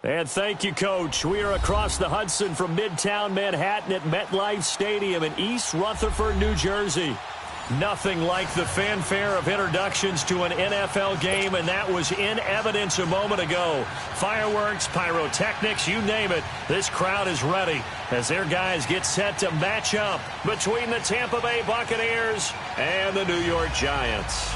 And thank you, Coach. We are across the Hudson from Midtown Manhattan at MetLife Stadium in East Rutherford, New Jersey. Nothing like the fanfare of introductions to an NFL game, and that was in evidence a moment ago. Fireworks, pyrotechnics, you name it. This crowd is ready as their guys get set to match up between the Tampa Bay Buccaneers and the New York Giants.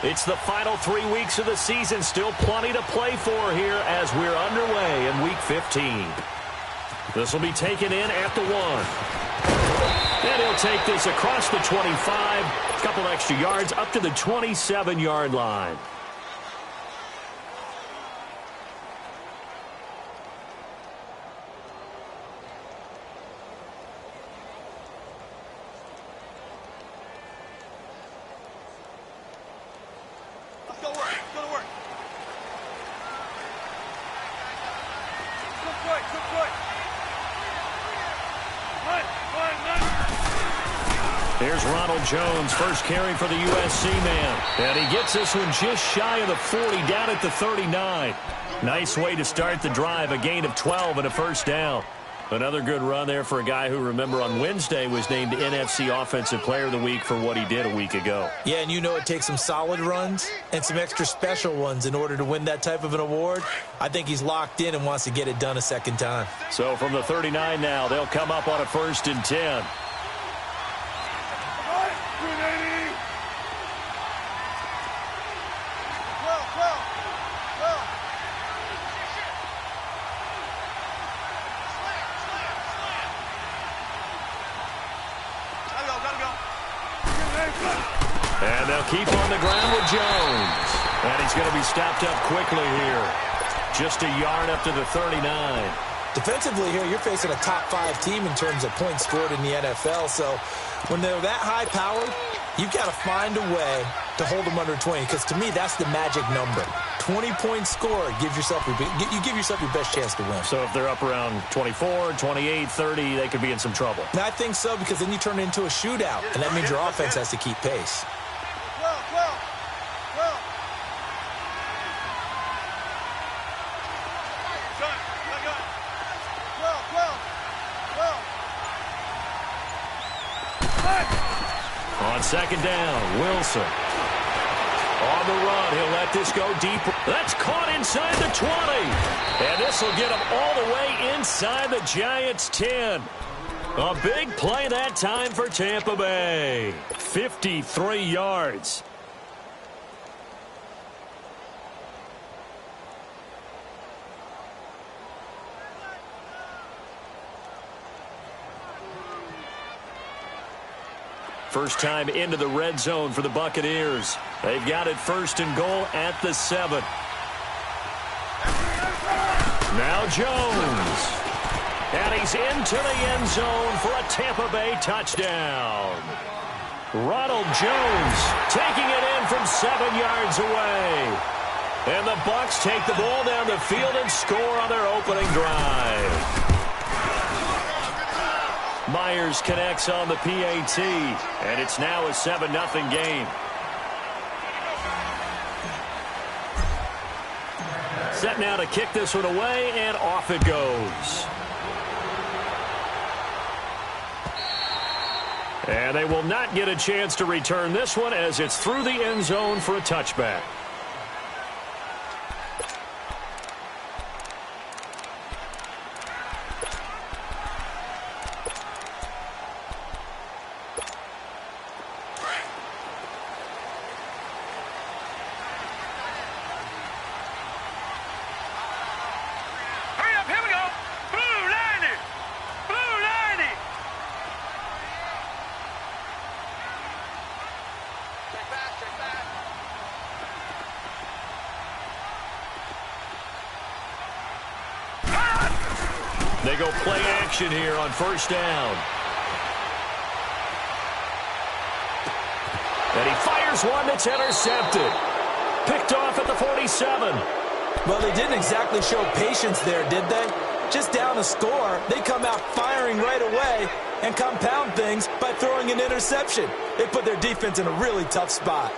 It's the final 3 weeks of the season. Still plenty to play for here as we're underway in Week 15. This will be taken in at the 1. And he'll take this across the 25. A couple extra yards up to the 27-yard line. Here's Ronald Jones, first carry for the USC man. And he gets this one just shy of the 40, down at the 39. Nice way to start the drive, a gain of 12 and a first down. Another good run there for a guy who, remember, on Wednesday was named NFC Offensive Player of the Week for what he did a week ago. Yeah, and you know it takes some solid runs and some extra special ones in order to win that type of an award. I think he's locked in and wants to get it done a second time. So from the 39 now, they'll come up on a 1st and 10. And they'll keep on the ground with Jones. And he's going to be stopped up quickly here. Just a yard up to the 39. Defensively here, you're facing a top-5 team in terms of points scored in the NFL. So when they're that high-powered, you've got to find a way to hold them under 20. Because to me, that's the magic number. 20 points scored, you give yourself your best chance to win. So if they're up around 24, 28, 30, they could be in some trouble. And I think so, because then you turn it into a shootout, and that means your offense has to keep pace. On second down, Wilson. On the run, he'll let this go deep. That's caught inside the 20. And this will get him all the way inside the Giants' 10. A big play that time for Tampa Bay. 53 yards. First time into the red zone for the Buccaneers. They've got it 1st and goal at the 7. Now Jones. And he's into the end zone for a Tampa Bay touchdown. Ronald Jones taking it in from 7 yards away. And the Bucs take the ball down the field and score on their opening drive. Myers connects on the PAT, and it's now a 7-0 game. Set now to kick this one away, and off it goes. And they will not get a chance to return this one as it's through the end zone for a touchback. Here we go. Blue 90. They go play action here on first down. And he fires one that's intercepted. Picked off at the 47. Well, they didn't exactly show patience there, did they? Just down a score, they come out firing right away and compound things by throwing an interception. They put their defense in a really tough spot.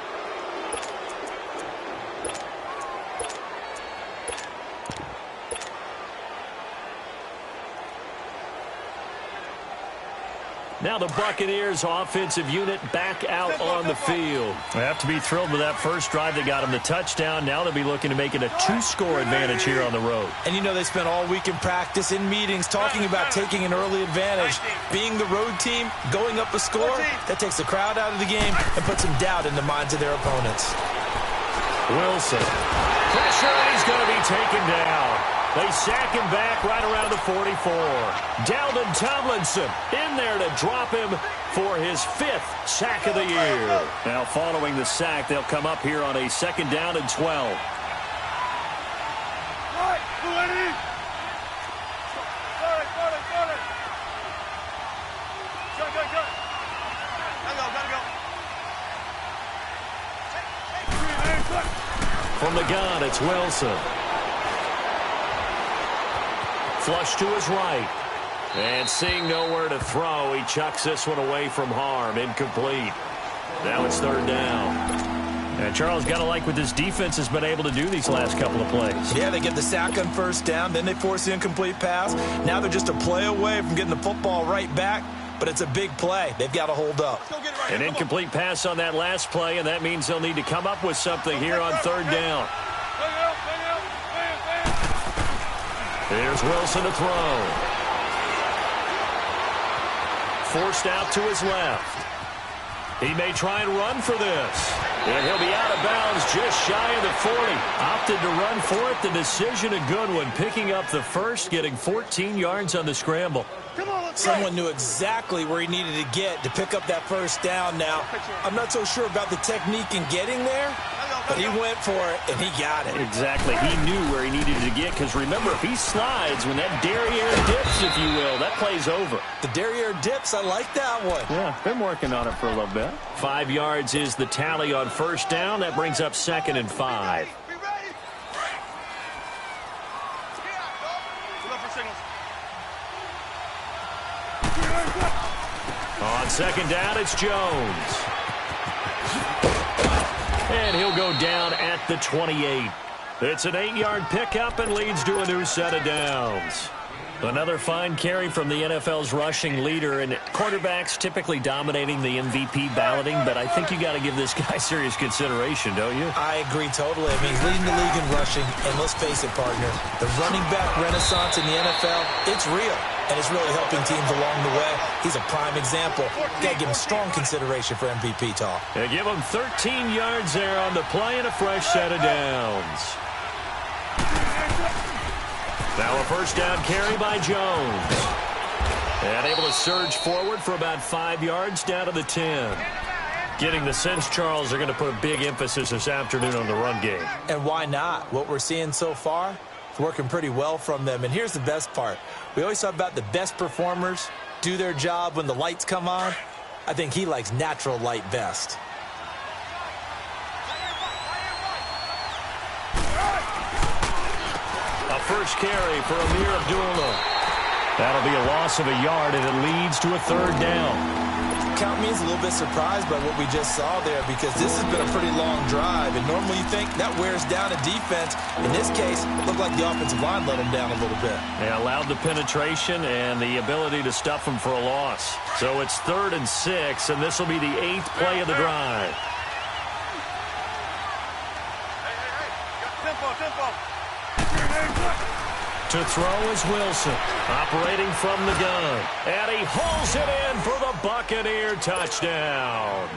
Now the Buccaneers offensive unit back out on the field. They have to be thrilled with that first drive that got them the touchdown. Now they'll be looking to make it a 2-score advantage here on the road. And you know they spent all week in practice, in meetings, talking about taking an early advantage. Being the road team, going up a score, that takes the crowd out of the game and puts some doubt in the minds of their opponents. Wilson. Pressure, and he's going to be taken down. They sack him back right around the 44. Dalvin Tomlinson in there to drop him for his 5th sack of the year. Now following the sack, they'll come up here on a 2nd down and 12. From the gun, it's Wilson. Flush to his right. And seeing nowhere to throw, he chucks this one away from harm. Incomplete. Now it's 3rd down. And Charles, got to like what this defense has been able to do these last couple of plays. Yeah, they get the sack on 1st down, then they force the incomplete pass. Now they're just a play away from getting the football right back, but it's a big play. They've got to hold up. An incomplete pass on that last play, and that means they'll need to come up with something here on 3rd down. Here's Wilson to throw. Forced out to his left. He may try and run for this. And he'll be out of bounds just shy of the 40. Opted to run for it. The decision a good one. Picking up the first, getting 14 yards on the scramble. Someone knew exactly where he needed to get to pick up that 1st down now. I'm not so sure about the technique in getting there, but he went for it, and he got it. Exactly. He knew where he needed to get, because remember, if he slides, when that derriere dips, if you will, that play's over. The derriere dips, I like that one. Yeah, been working on it for a little bit. 5 yards is the tally on 1st down. That brings up 2nd and 5. On 2nd down, it's Jones. And he'll go down at the 28. It's an 8-yard pickup and leads to a new set of downs. Another fine carry from the NFL's rushing leader, and quarterbacks typically dominating the MVP balloting, but I think you got to give this guy serious consideration, don't you? I agree totally. I mean, he's leading the league in rushing, and let's face it, partner, the running back renaissance in the NFL, it's real, and it's really helping teams along the way. He's a prime example. Got to give him strong consideration for MVP talk. They give him 13 yards there on the play and a fresh set of downs. Now a 1st down carry by Jones. And able to surge forward for about 5 yards down to the 10. Getting the sense, Charles, they're going to put a big emphasis this afternoon on the run game. And why not? What we're seeing so far is working pretty well from them. And here's the best part. We always talk about the best performers do their job when the lights come on. I think he likes natural light best. A first carry for Amir Abdullah. That'll be a loss of a yard, and it leads to a 3rd down. Count me as a little bit surprised by what we just saw there, because this has been a pretty long drive, and normally you think that wears down a defense. In this case, it looked like the offensive line let them down a little bit. They allowed the penetration and the ability to stuff them for a loss. So it's 3rd and 6, and this will be the 8th play of the drive. To throw is Wilson, operating from the gun. And he hauls it in for the Buccaneer touchdown.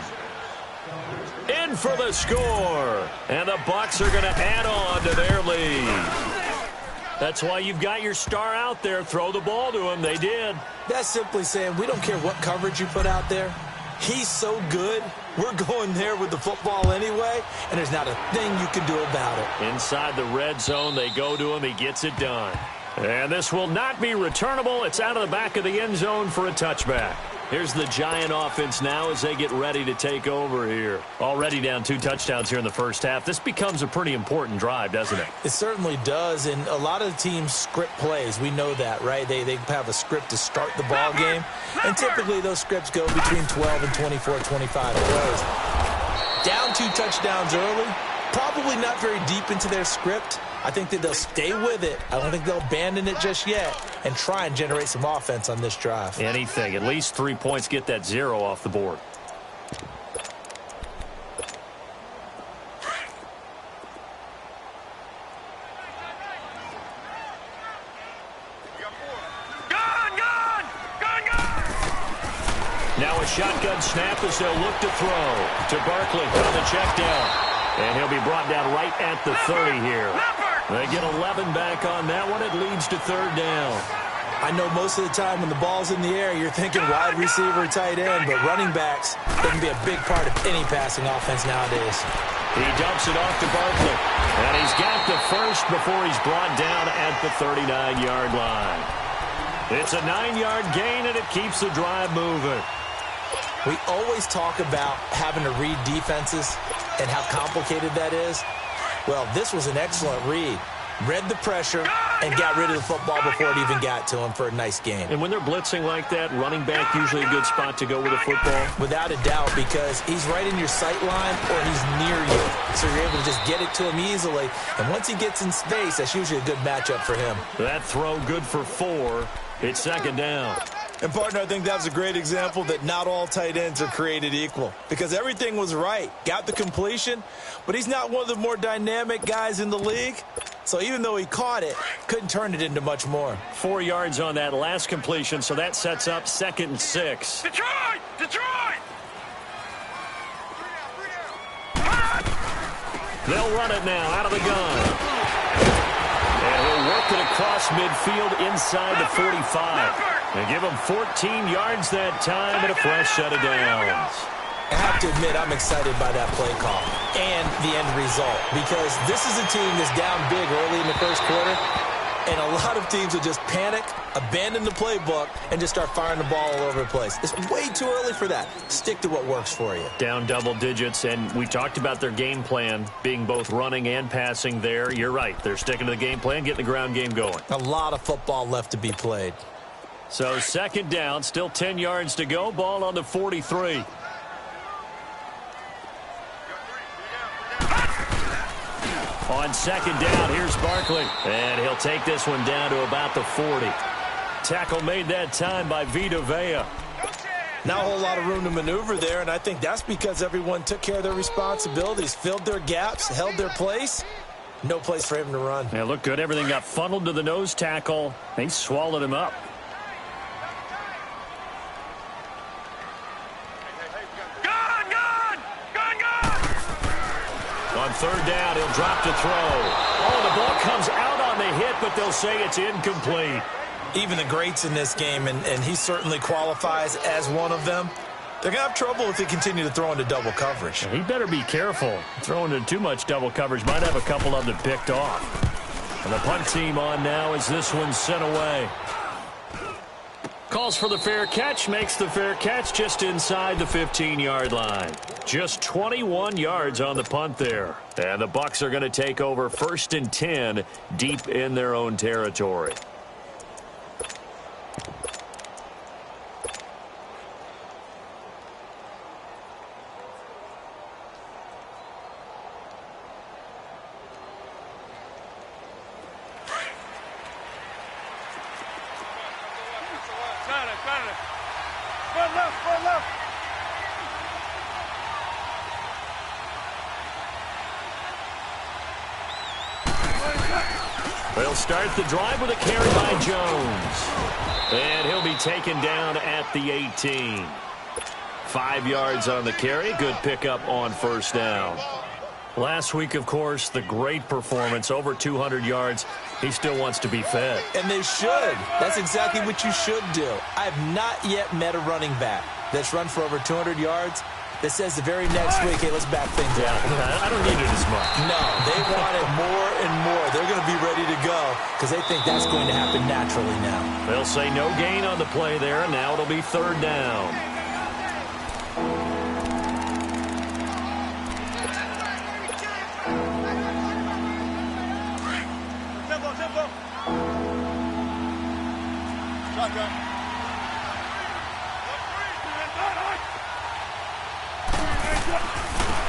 In for the score. And the Bucs are going to add on to their lead. That's why you've got your star out there. Throw the ball to him. They did. That's simply saying we don't care what coverage you put out there. He's so good, we're going there with the football anyway, and there's not a thing you can do about it. Inside the red zone, they go to him. He gets it done. And this will not be returnable. It's out of the back of the end zone for a touchback. Here's the Giant offense now as they get ready to take over here. Already down 2 touchdowns here in the first half. This becomes a pretty important drive, doesn't it? It certainly does, and a lot of the teams script plays. We know that, right? They have a script to start the ball game, and typically those scripts go between 12 and 24, 25 plays. Down 2 touchdowns early, probably not very deep into their script. I think that they'll stay with it. I don't think they'll abandon it just yet and try and generate some offense on this drive. Anything. At least 3 points, get that 0 off the board. Now a shotgun snap as they'll look to throw to Barkley on the check down. And he'll be brought down right at the 30 here. They get 11 back on that one. It leads to 3rd down. I know most of the time when the ball's in the air, you're thinking wide receiver, tight end, but running backs can be a big part of any passing offense nowadays. He dumps it off to Barkley. And he's got the first before he's brought down at the 39-yard line. It's a 9-yard gain, and it keeps the drive moving. We always talk about having to read defenses and how complicated that is. Well, this was an excellent read. Read the pressure and got rid of the football before it even got to him for a nice gain. And when they're blitzing like that, running back usually a good spot to go with a football? Without a doubt, because he's right in your sight line or he's near you. So you're able to just get it to him easily. And once he gets in space, that's usually a good matchup for him. That throw good for 4. It's 2nd down. And, partner, I think that was a great example that not all tight ends are created equal because everything was right. Got the completion, but he's not one of the more dynamic guys in the league. So even though he caught it, couldn't turn it into much more. 4 yards on that last completion, so that sets up 2nd and 6. Detroit! Detroit! They'll run it now out of the gun. And he'll work it across midfield inside the 45. And give him 14 yards that time and a fresh set of downs. I have to admit, I'm excited by that play call and the end result because this is a team that's down big early in the first quarter, and a lot of teams will just panic, abandon the playbook, and just start firing the ball all over the place. It's way too early for that. Stick to what works for you. Down double digits, and we talked about their game plan being both running and passing there. You're right. They're sticking to the game plan, getting the ground game going. A lot of football left to be played. So 2nd down, still 10 yards to go. Ball on the 43. On 2nd down, here's Barkley. And he'll take this one down to about the 40. Tackle made that time by Vita Vea. Not a whole lot of room to maneuver there, and I think that's because everyone took care of their responsibilities, filled their gaps, held their place. No place for him to run. Yeah, looked good. Everything got funneled to the nose tackle. They swallowed him up. On 3rd down, he'll drop to throw. Oh, the ball comes out on the hit, but they'll say it's incomplete. Even the greats in this game, and he certainly qualifies as one of them, they're going to have trouble if they continue to throw into double coverage. He better be careful. Throwing into too much double coverage might have a couple of them picked off. And the punt team on now as this one's sent away. Calls for the fair catch, makes the fair catch just inside the 15-yard line. Just 21 yards on the punt there. And the Bucs are going to take over 1st and 10 deep in their own territory. They'll start the drive with a carry by Jones. And he'll be taken down at the 18. 5 yards on the carry. Good pickup on 1st down. Last week, of course, the great performance, over 200 yards. He still wants to be fed. And they should. That's exactly what you should do. I have not yet met a running back that's run for over 200 yards that says the very next week, hey, let's back things up. I don't need it as much. No, they want it more and more. They're going to be ready to go because they think that's going to happen naturally now. They'll say no gain on the play there, and now it'll be third down.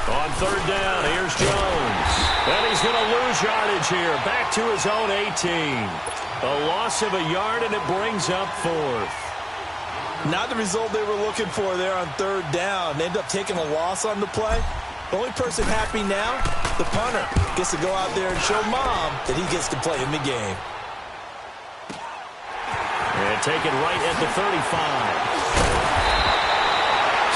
On third down, here's Jones. And he's going to lose yardage here. Back to his own 18. A loss of a yard, and it brings up fourth. Not the result they were looking for there on third down. They end up taking a loss on the play. The only person happy now, the punter, gets to go out there and show Mom that he gets to play in the game. And take it right at the 35.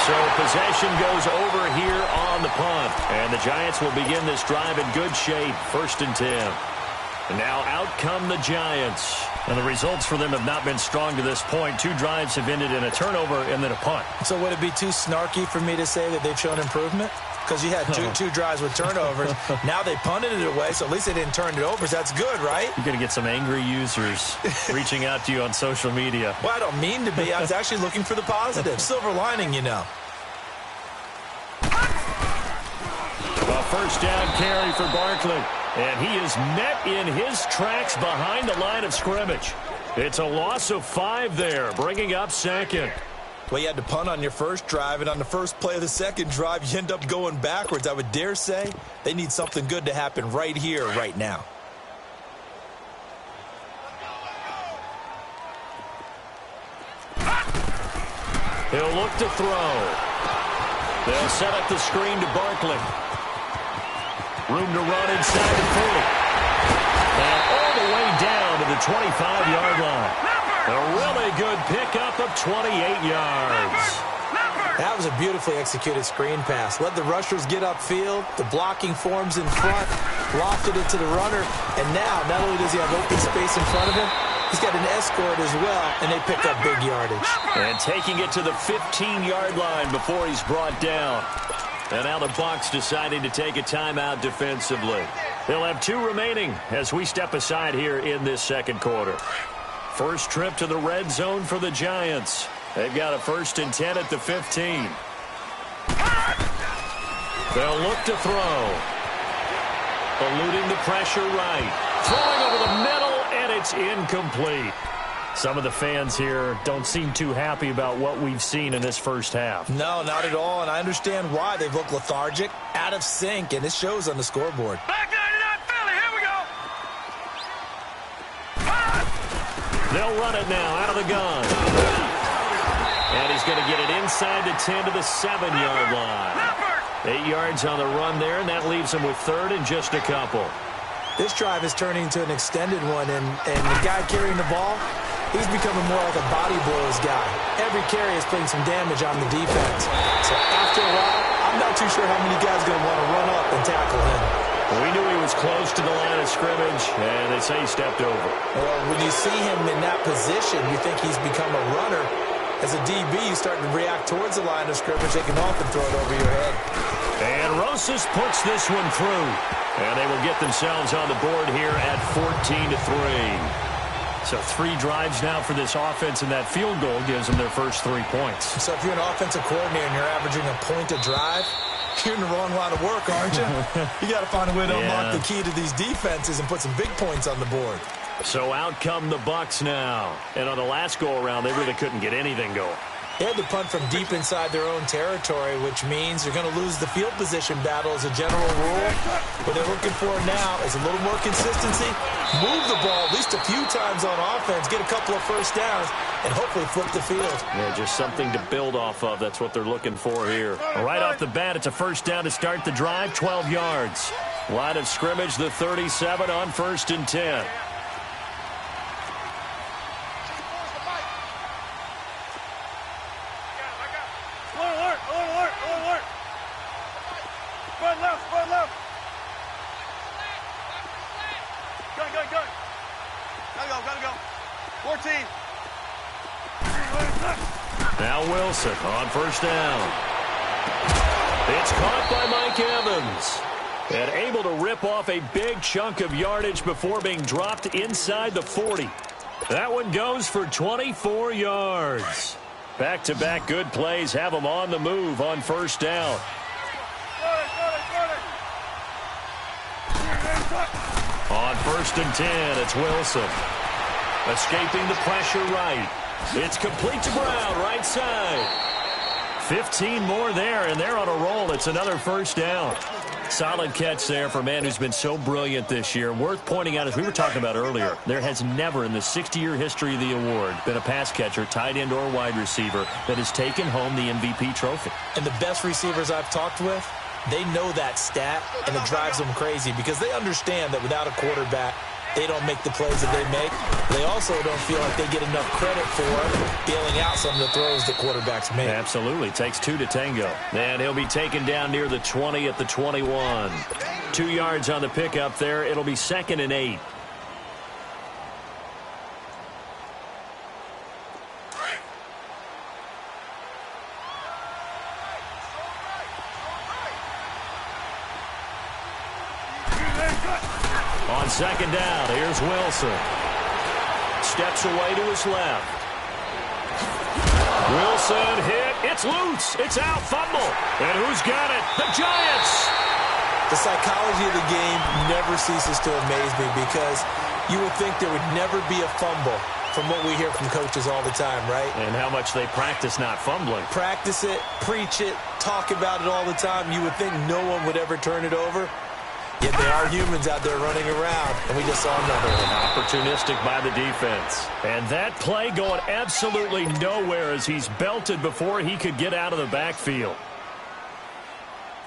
So possession goes over here on the punt. And the Giants will begin this drive in good shape. 1st and 10. And now out come the Giants. And the results for them have not been strong to this point. 2 drives have ended in a turnover and then a punt. So would it be too snarky for me to say that they've shown improvement? Because you had two drives with turnovers. Now they punted it away, so at least they didn't turn it over. So that's good, right? You're going to get some angry users reaching out to you on social media. Well, I don't mean to be. I was actually looking for the positive. Silver lining, you know. A first down carry for Barkley. And he is met in his tracks behind the line of scrimmage. It's a loss of 5 there, bringing up second. Well, you had to punt on your first drive, and on the first play of the second drive, you end up going backwards. I would dare say they need something good to happen right here, right now. He'll look to throw. They'll set up the screen to Barkley. Room to run inside the 40. And all the way down to the 25-yard line. A really good pickup of 28 yards. That was a beautifully executed screen pass. Let the rushers get upfield. The blocking forms in front. Lofted it to the runner. And now, not only does he have open space in front of him, he's got an escort as well, and they pick up big yardage. And taking it to the 15-yard line before he's brought down. And now the Bucs deciding to take a timeout defensively. They'll have 2 remaining as we step aside here in this second quarter. First trip to the red zone for the Giants. They've got a 1st and 10 at the 15. They'll look to throw. Eluding the pressure right. Throwing over the middle, and it's incomplete. Some of the fans here don't seem too happy about what we've seen in this first half. No, not at all, and I understand why. They've looked lethargic, out of sync, and it shows on the scoreboard. Back 99 Philly, here we go. They'll run it now out of the gun. And he's going to get it inside the 10 to the 7-yard line. 8 yards on the run there, and that leaves him with 3rd and just a couple. This drive is turning into an extended one, and the guy carrying the ball, he's becoming more like a body blows guy. Every carry is putting some damage on the defense. So after a while, I'm not too sure how many guys are going to want to run up and tackle him. We knew he was close to the line of scrimmage, and they say he stepped over. Well, when you see him in that position, you think he's become a runner. As a DB, you start to react towards the line of scrimmage. They can often throw it over your head. And Rosas puts this one through. And they will get themselves on the board here at 14-3. So 3 drives now for this offense, and that field goal gives them their first 3 points. So if you're an offensive coordinator and you're averaging a point a drive, you're in the wrong line of work, aren't you? You got to find a way to unlock the key to these defenses and put some big points on the board. So out come the Bucs now. And on the last go-around, they really couldn't get anything going. They had to punt from deep inside their own territory, which means you're going to lose the field position battle as a general rule. What they're looking for now is a little more consistency, move the ball at least a few times on offense, get a couple of first downs, and hopefully flip the field. Yeah, just something to build off of. That's what they're looking for here. Right off the bat, it's a first down to start the drive, 12 yards. Line of scrimmage, the 37 on 1st and 10. Now Wilson on first down. It's caught by Mike Evans. And able to rip off a big chunk of yardage before being dropped inside the 40. That one goes for 24 yards. Back-to-back good plays have them on the move on first down. On 1st and 10, it's Wilson. Escaping the pressure right. It's complete to Brown, right side. 15 more there, and they're on a roll. It's another first down. Solid catch there for a man who's been so brilliant this year. Worth pointing out, as we were talking about earlier, there has never in the 60-year history of the award been a pass catcher, tight end, or wide receiver that has taken home the MVP trophy. And the best receivers I've talked with, they know that stat, and it drives them crazy because they understand that without a quarterback, they don't make the plays that they make. They also don't feel like they get enough credit for bailing out some of the throws that quarterbacks make. Absolutely. Takes two to tango. And he'll be taken down near the 20 at the 21. 2 yards on the pickup there. It'll be 2nd and 8. On 2nd down, here's Wilson. Steps away to his left. Wilson hit. It's loose. It's out. Fumble. And who's got it? The Giants. The psychology of the game never ceases to amaze me because you would think there would never be a fumble from what we hear from coaches all the time, right? And how much they practice not fumbling. Practice it, preach it, talk about it all the time. You would think no one would ever turn it over. Yet they are humans out there running around, and we just saw another one. Opportunistic by the defense. And that play going absolutely nowhere as he's belted before he could get out of the backfield.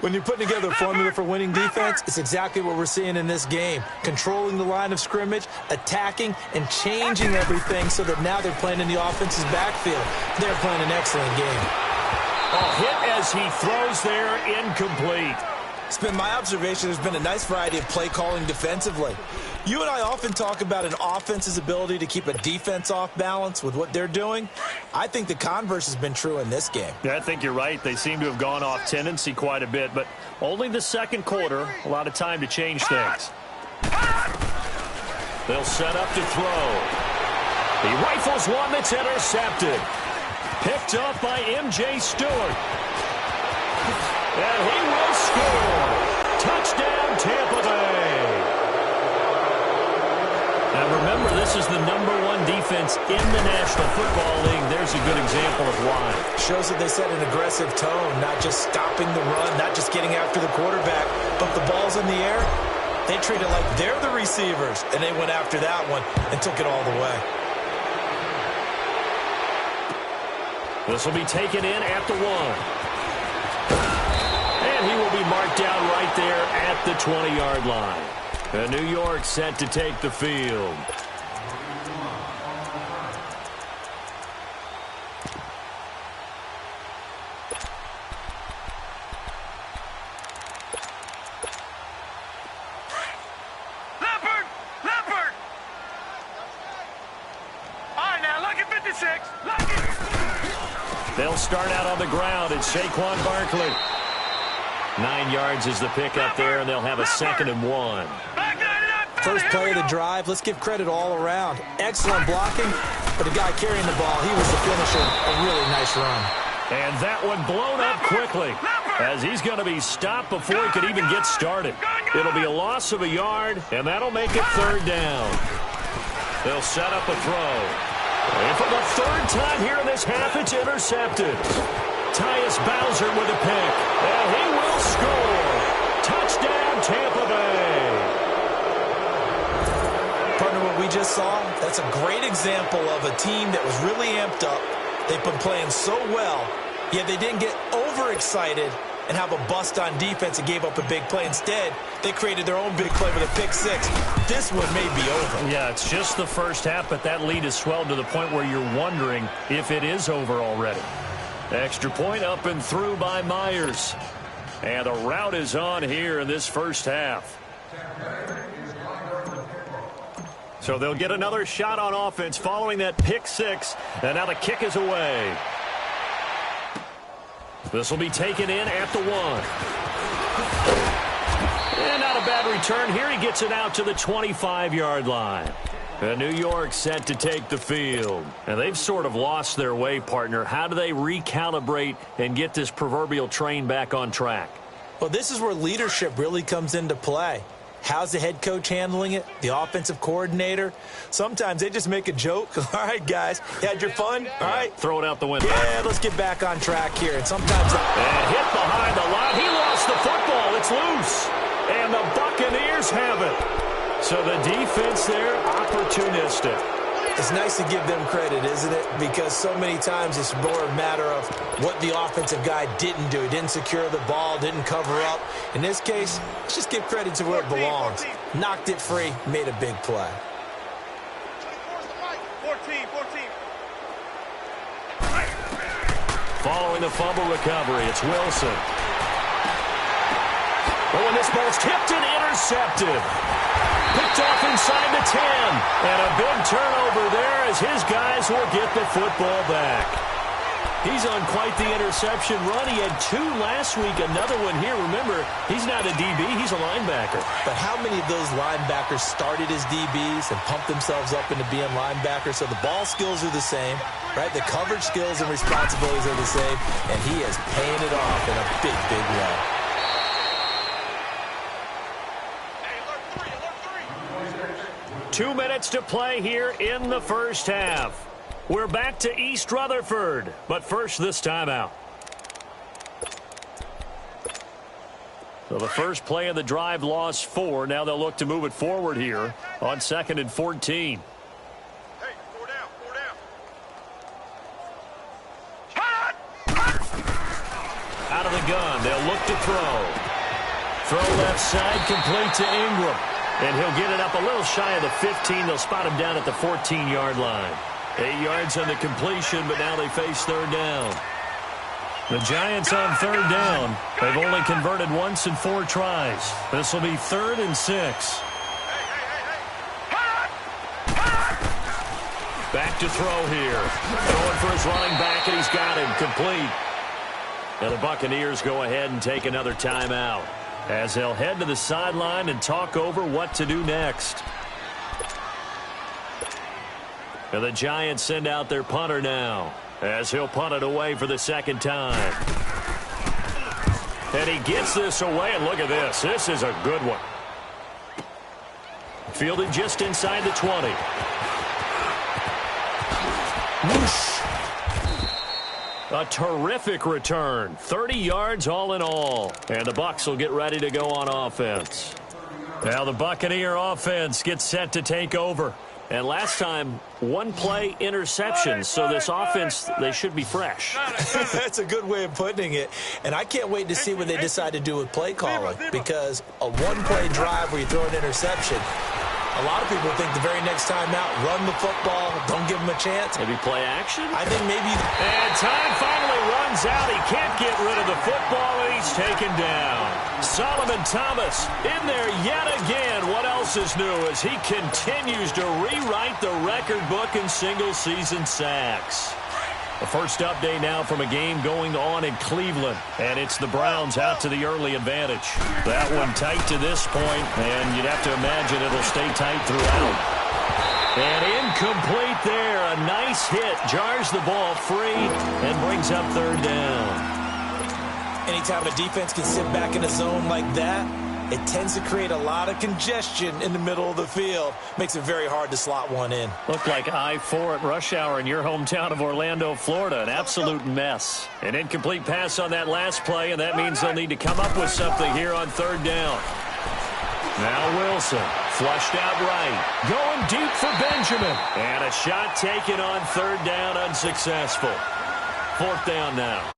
When you're putting together a formula for winning defense, it's exactly what we're seeing in this game. Controlling the line of scrimmage, attacking, and changing everything so that now they're playing in the offense's backfield. They're playing an excellent game. A hit as he throws there, incomplete. It's been my observation there's been a nice variety of play calling defensively. You and I often talk about an offense's ability to keep a defense off balance with what they're doing. I think the converse has been true in this game. Yeah, I think you're right. They seem to have gone off tendency quite a bit, but only the second quarter, a lot of time to change things. They'll set up to throw. He rifles one that's intercepted. Picked up by M.J. Stewart. And he will score. Touchdown, Tampa Bay. Now remember, this is the #1 defense in the National Football League. There's a good example of why. Shows that they set an aggressive tone, not just stopping the run, not just getting after the quarterback, but the ball's in the air. They treat it like they're the receivers, and they went after that one and took it all the way. This will be taken in at the 1. And he will be marked down right there at the 20-yard line. And New York set to take the field. Leopard! Leopard! All right, now, look at 56. Look it. They'll start out on the ground. It's Saquon Barkley. 9 yards is the pickup there, and they'll have a 2nd and 1. First play of the drive, let's give credit all around. Excellent blocking, but the guy carrying the ball, he was the finisher. A really nice run. And that one blown up quickly as he's going to be stopped before he could even get started. It'll be a loss of a yard, and that'll make it 3rd down. They'll set up a throw. And for the 3rd time here in this half, it's intercepted. Tyus Bowser with a pick, and he will score. Touchdown, Tampa Bay. Partner, what we just saw, that's a great example of a team that was really amped up. They've been playing so well, yet they didn't get overexcited and have a bust on defense and gave up a big play. Instead, they created their own big play with a pick 6. This one may be over. Yeah, it's just the first half, but that lead has swelled to the point where you're wondering if it is over already. Extra point up and through by Myers. And the route is on here in this first half. So they'll get another shot on offense following that pick 6. And now the kick is away. This will be taken in at the 1. And not a bad return here. He gets it out to the 25-yard line. And New York set to take the field. And they've sort of lost their way, partner. How do they recalibrate and get this proverbial train back on track? Well, this is where leadership really comes into play. How's the head coach handling it? The offensive coordinator? Sometimes they just make a joke. All right, guys, you had your fun? All right. Throw it out the window. Yeah, let's get back on track here. And sometimes... And hit behind the line. He lost the football. It's loose. And the Buccaneers have it. So the defense there, opportunistic. It's nice to give them credit, isn't it? Because so many times it's more a matter of what the offensive guy didn't do. He didn't secure the ball, didn't cover up. In this case, let's just give credit to where it belongs. Knocked it free, made a big play. 14. Following the fumble recovery, it's Wilson. Oh, and this ball's tipped and intercepted. Picked off inside the 10. And a big turnover there as his guys will get the football back. He's on quite the interception run. He had 2 last week, another one here. Remember, he's not a DB, he's a linebacker. But how many of those linebackers started as DBs and pumped themselves up into being linebackers? So the ball skills are the same, right? The coverage skills and responsibilities are the same. And he is paying it off in a big, big way. 2 minutes to play here in the first half. We're back to East Rutherford, but first this timeout. So the first play of the drive lost 4. Now they'll look to move it forward here on 2nd and 14. Hey, 4 down. Out of the gun, they'll look to throw. Throw left side, complete to Ingram. And he'll get it up a little shy of the 15. They'll spot him down at the 14-yard line. 8 yards on the completion, but now they face 3rd down. The Giants on 3rd down. They've only converted once in 4 tries. This will be 3rd and 6. Back to throw here. Throwing for his running back, and he's got him complete. And the Buccaneers go ahead and take another timeout as they'll head to the sideline and talk over what to do next. And the Giants send out their punter now as he'll punt it away for the 2nd time. And he gets this away, and look at this. This is a good one. Fielded just inside the 20. Whoosh. A terrific return. 30 yards all in all. And the Bucs will get ready to go on offense. Now the Buccaneer offense gets set to take over. And last time, 1 play interception. So this offense, they should be fresh. That's a good way of putting it. And I can't wait to see what they decide to do with play calling. Because a 1-play drive where you throw an interception, a lot of people think the very next time out, run the football, don't give them a chance. Maybe play action? I think maybe... And time finally runs out. He can't get rid of the football, and he's taken down. Solomon Thomas in there yet again. What else is new as he continues to rewrite the record book in single-season sacks? The first update now from a game going on in Cleveland. And it's the Browns out to the early advantage. That one tight to this point, and you'd have to imagine it'll stay tight throughout. And incomplete there. A nice hit. Jars the ball free and brings up 3rd down. Anytime a defense can sit back in a zone like that, it tends to create a lot of congestion in the middle of the field. Makes it very hard to slot one in. Looked like I-4 at rush hour in your hometown of Orlando, Florida. An absolute mess. An incomplete pass on that last play, and that means they'll need to come up with something here on 3rd down. Now Wilson, flushed out right. Going deep for Benjamin. And a shot taken on 3rd down, unsuccessful. 4th down now.